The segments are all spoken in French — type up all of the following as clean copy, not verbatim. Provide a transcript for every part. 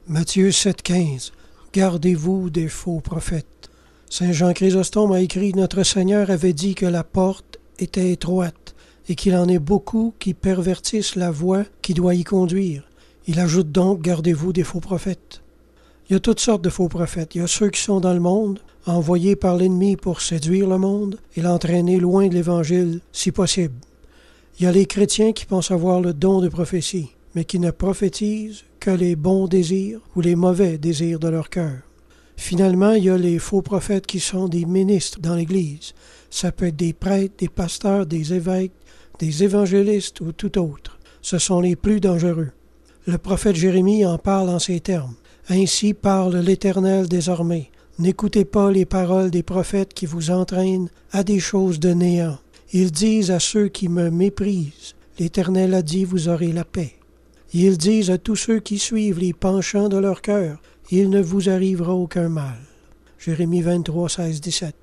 Matthieu 7,15 Gardez-vous des faux prophètes. Saint Jean Chrysostome a écrit: Notre Seigneur avait dit que la porte était étroite et qu'il en est beaucoup qui pervertissent la voie qui doit y conduire. Il ajoute donc: Gardez-vous des faux prophètes. Il y a toutes sortes de faux prophètes. Il y a ceux qui sont dans le monde, envoyés par l'ennemi pour séduire le monde et l'entraîner loin de l'Évangile, si possible. Il y a les chrétiens qui pensent avoir le don de prophétie, mais qui ne prophétisent que les bons désirs ou les mauvais désirs de leur cœur. Finalement, il y a les faux prophètes qui sont des ministres dans l'Église. Ça peut être des prêtres, des pasteurs, des évêques, des évangélistes ou tout autre. Ce sont les plus dangereux. Le prophète Jérémie en parle en ces termes. « Ainsi parle l'Éternel des armées. N'écoutez pas les paroles des prophètes qui vous entraînent à des choses de néant. Ils disent à ceux qui me méprisent, l'Éternel a dit, vous aurez la paix. Ils disent à tous ceux qui suivent les penchants de leur cœur, il ne vous arrivera aucun mal. » Jérémie 23, 16, 17.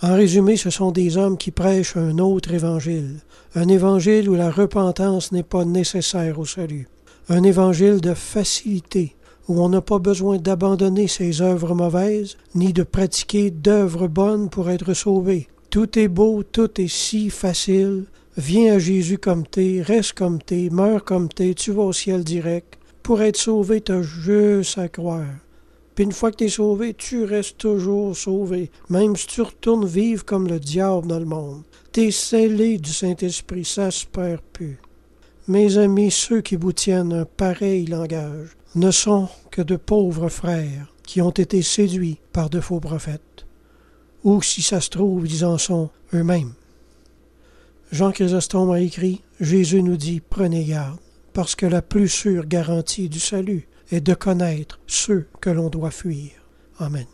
En résumé, ce sont des hommes qui prêchent un autre évangile. Un évangile où la repentance n'est pas nécessaire au salut. Un évangile de facilité, où on n'a pas besoin d'abandonner ses œuvres mauvaises, ni de pratiquer d'œuvres bonnes pour être sauvé. Tout est beau, tout est si facile. Viens à Jésus comme t'es, reste comme t'es, meurs comme t'es, tu vas au ciel direct. Pour être sauvé, t'as juste à croire. Puis une fois que t'es sauvé, tu restes toujours sauvé, même si tu retournes vivre comme le diable dans le monde. T'es scellé du Saint-Esprit, ça se perd plus. Mes amis, ceux qui vous tiennent un pareil langage ne sont que de pauvres frères qui ont été séduits par de faux prophètes. Ou, si ça se trouve, ils en sont eux-mêmes. Jean Chrysostome a écrit: Jésus nous dit: prenez garde, parce que la plus sûre garantie du salut est de connaître ceux que l'on doit fuir. Amen.